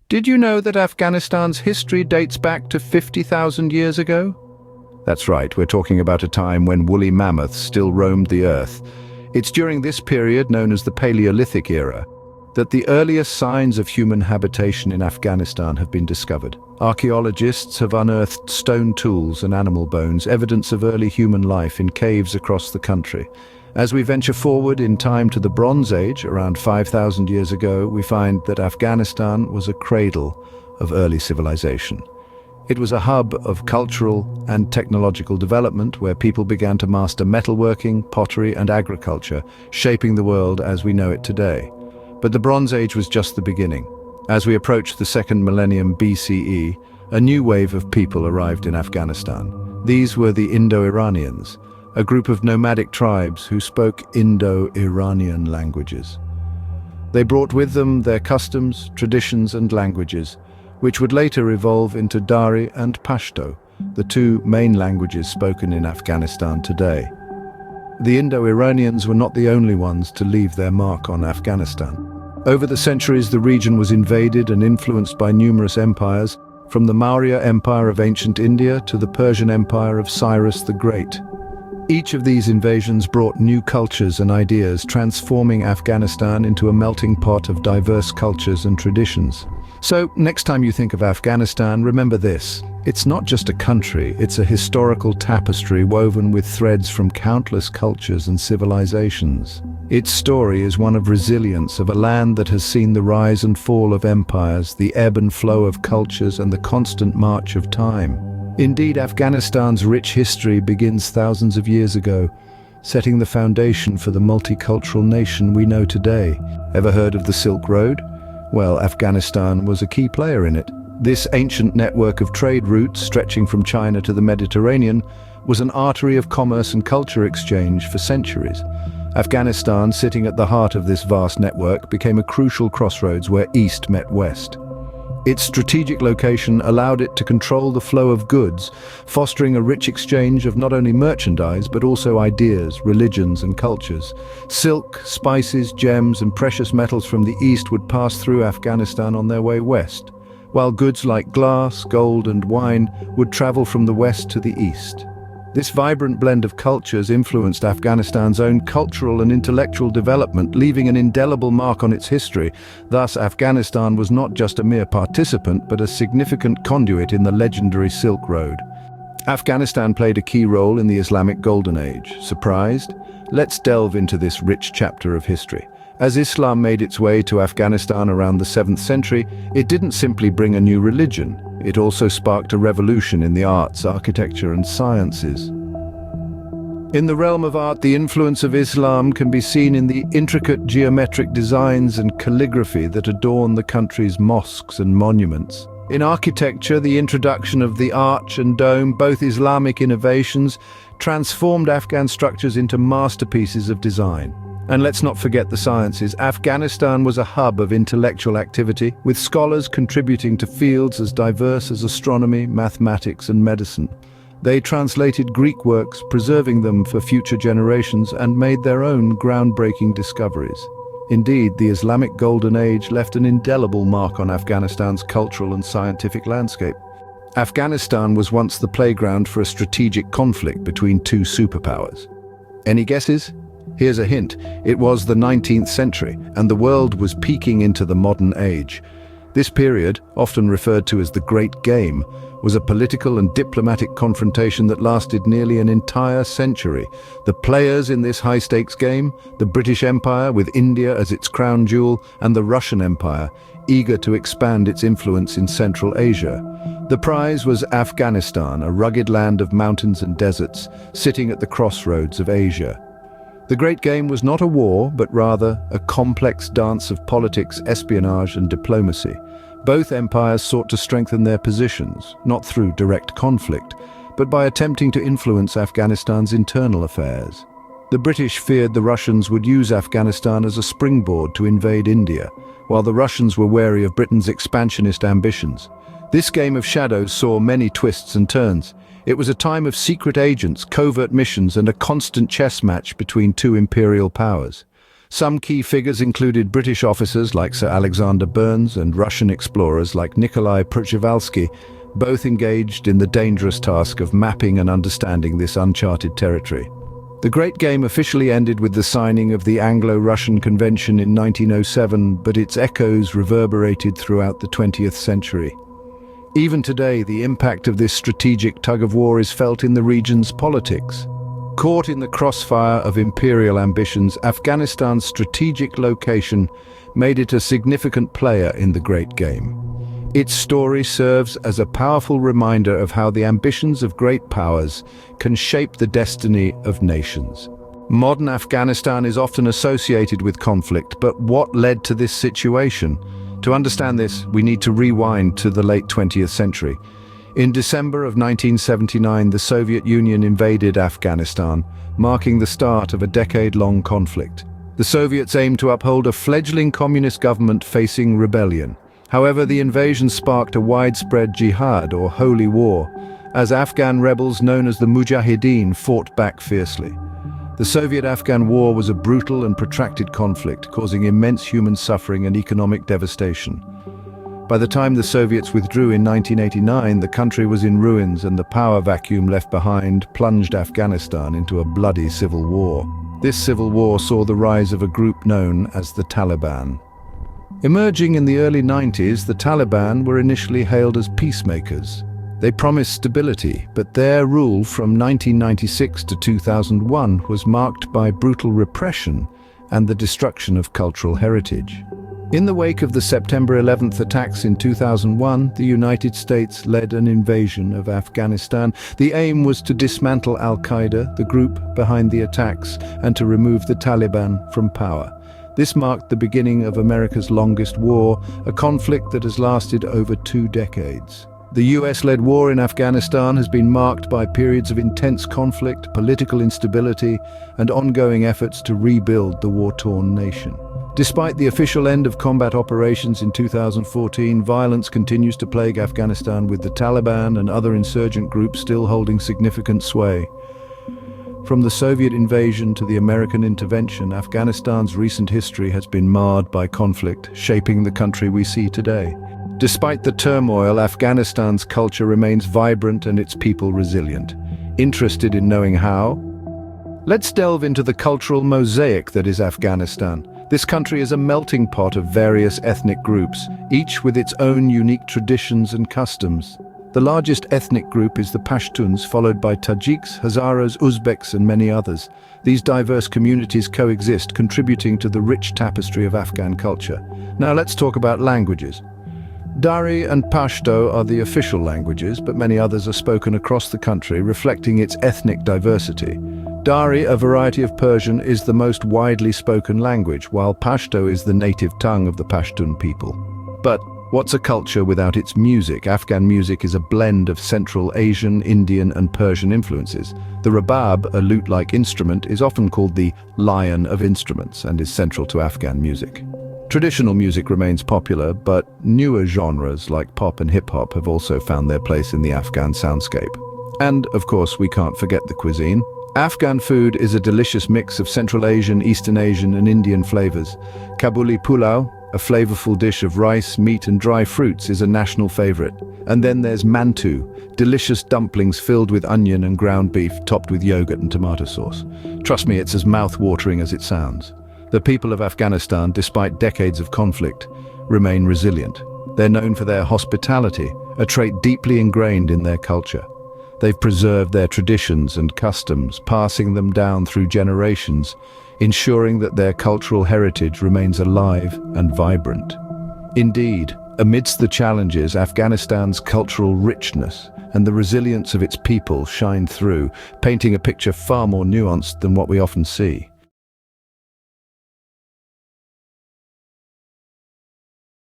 Did you know that Afghanistan's history dates back to 50,000 years ago? That's right, we're talking about a time when woolly mammoths still roamed the earth. It's during this period, known as the Paleolithic era, that the earliest signs of human habitation in Afghanistan have been discovered. Archaeologists have unearthed stone tools and animal bones, evidence of early human life in caves across the country. As we venture forward in time to the Bronze Age, around 5,000 years ago, we find that Afghanistan was a cradle of early civilization. It was a hub of cultural and technological development where people began to master metalworking, pottery, and agriculture, shaping the world as we know it today. But the Bronze Age was just the beginning. As we approached the second millennium BCE, a new wave of people arrived in Afghanistan. These were the Indo-Iranians, a group of nomadic tribes who spoke Indo-Iranian languages. They brought with them their customs, traditions, and languages, which would later evolve into Dari and Pashto, the two main languages spoken in Afghanistan today. The Indo-Iranians were not the only ones to leave their mark on Afghanistan. Over the centuries, the region was invaded and influenced by numerous empires, from the Maurya Empire of ancient India to the Persian Empire of Cyrus the Great. Each of these invasions brought new cultures and ideas, transforming Afghanistan into a melting pot of diverse cultures and traditions. So, next time you think of Afghanistan, remember this. It's not just a country, it's a historical tapestry woven with threads from countless cultures and civilizations. Its story is one of resilience, of a land that has seen the rise and fall of empires, the ebb and flow of cultures, and the constant march of time. Indeed, Afghanistan's rich history begins thousands of years ago, setting the foundation for the multicultural nation we know today. Ever heard of the Silk Road? Well, Afghanistan was a key player in it. This ancient network of trade routes stretching from China to the Mediterranean was an artery of commerce and culture exchange for centuries. Afghanistan, sitting at the heart of this vast network, became a crucial crossroads where East met West. Its strategic location allowed it to control the flow of goods, fostering a rich exchange of not only merchandise but also ideas, religions, and cultures. Silk, spices, gems, and precious metals from the east would pass through Afghanistan on their way west, while goods like glass, gold, and wine would travel from the west to the east. This vibrant blend of cultures influenced Afghanistan's own cultural and intellectual development, leaving an indelible mark on its history. Thus, Afghanistan was not just a mere participant, but a significant conduit in the legendary Silk Road. Afghanistan played a key role in the Islamic Golden Age. Surprised? Let's delve into this rich chapter of history. As Islam made its way to Afghanistan around the 7th century, it didn't simply bring a new religion. It also sparked a revolution in the arts, architecture, and sciences. In the realm of art, the influence of Islam can be seen in the intricate geometric designs and calligraphy that adorn the country's mosques and monuments. In architecture, the introduction of the arch and dome, both Islamic innovations, transformed Afghan structures into masterpieces of design. And let's not forget the sciences. Afghanistan was a hub of intellectual activity, with scholars contributing to fields as diverse as astronomy, mathematics, and medicine. They translated Greek works, preserving them for future generations, and made their own groundbreaking discoveries. Indeed, the Islamic Golden Age left an indelible mark on Afghanistan's cultural and scientific landscape. Afghanistan was once the playground for a strategic conflict between two superpowers. Any guesses? Here's a hint. It was the 19th century, and the world was peeking into the modern age. This period, often referred to as the Great Game, was a political and diplomatic confrontation that lasted nearly an entire century. The players in this high-stakes game, the British Empire with India as its crown jewel, and the Russian Empire, eager to expand its influence in Central Asia. The prize was Afghanistan, a rugged land of mountains and deserts, sitting at the crossroads of Asia. The Great Game was not a war, but rather a complex dance of politics, espionage, and diplomacy. Both empires sought to strengthen their positions, not through direct conflict, but by attempting to influence Afghanistan's internal affairs. The British feared the Russians would use Afghanistan as a springboard to invade India, while the Russians were wary of Britain's expansionist ambitions. This game of shadows saw many twists and turns. It was a time of secret agents, covert missions, and a constant chess match between two imperial powers. Some key figures included British officers like Sir Alexander Burnes and Russian explorers like Nikolai Przewalski, both engaged in the dangerous task of mapping and understanding this uncharted territory. The Great Game officially ended with the signing of the Anglo-Russian Convention in 1907, but its echoes reverberated throughout the 20th century. Even today, the impact of this strategic tug-of-war is felt in the region's politics. Caught in the crossfire of imperial ambitions, Afghanistan's strategic location made it a significant player in the Great Game. Its story serves as a powerful reminder of how the ambitions of great powers can shape the destiny of nations. Modern Afghanistan is often associated with conflict, but what led to this situation? To understand this, we need to rewind to the late 20th century. In December of 1979, the Soviet Union invaded Afghanistan, marking the start of a decade-long conflict. The Soviets aimed to uphold a fledgling communist government facing rebellion. However, the invasion sparked a widespread jihad, or holy war, as Afghan rebels known as the Mujahideen fought back fiercely. The Soviet-Afghan War was a brutal and protracted conflict, causing immense human suffering and economic devastation. By the time the Soviets withdrew in 1989, the country was in ruins, and the power vacuum left behind plunged Afghanistan into a bloody civil war. This civil war saw the rise of a group known as the Taliban. Emerging in the early 90s, the Taliban were initially hailed as peacemakers. They promised stability, but their rule from 1996 to 2001 was marked by brutal repression and the destruction of cultural heritage. In the wake of the September 11th attacks in 2001, the United States led an invasion of Afghanistan. The aim was to dismantle Al-Qaeda, the group behind the attacks, and to remove the Taliban from power. This marked the beginning of America's longest war, a conflict that has lasted over 2 decades. The US-led war in Afghanistan has been marked by periods of intense conflict, political instability, and ongoing efforts to rebuild the war-torn nation. Despite the official end of combat operations in 2014, violence continues to plague Afghanistan, with the Taliban and other insurgent groups still holding significant sway. From the Soviet invasion to the American intervention, Afghanistan's recent history has been marred by conflict, shaping the country we see today. Despite the turmoil, Afghanistan's culture remains vibrant and its people resilient. Interested in knowing how? Let's delve into the cultural mosaic that is Afghanistan. This country is a melting pot of various ethnic groups, each with its own unique traditions and customs. The largest ethnic group is the Pashtuns, followed by Tajiks, Hazaras, Uzbeks, and many others. These diverse communities coexist, contributing to the rich tapestry of Afghan culture. Now let's talk about languages. Dari and Pashto are the official languages, but many others are spoken across the country, reflecting its ethnic diversity. Dari, a variety of Persian, is the most widely spoken language, while Pashto is the native tongue of the Pashtun people. But what's a culture without its music? Afghan music is a blend of Central Asian, Indian, and Persian influences. The rabab, a lute-like instrument, is often called the lion of instruments and is central to Afghan music. Traditional music remains popular, but newer genres like pop and hip-hop have also found their place in the Afghan soundscape. And, of course, we can't forget the cuisine. Afghan food is a delicious mix of Central Asian, Eastern Asian, and Indian flavors. Kabuli pulao, a flavorful dish of rice, meat, and dry fruits, is a national favorite. And then there's mantu, delicious dumplings filled with onion and ground beef, topped with yogurt and tomato sauce. Trust me, it's as mouth-watering as it sounds. The people of Afghanistan, despite decades of conflict, remain resilient. They're known for their hospitality, a trait deeply ingrained in their culture. They've preserved their traditions and customs, passing them down through generations, ensuring that their cultural heritage remains alive and vibrant. Indeed, amidst the challenges, Afghanistan's cultural richness and the resilience of its people shine through, painting a picture far more nuanced than what we often see.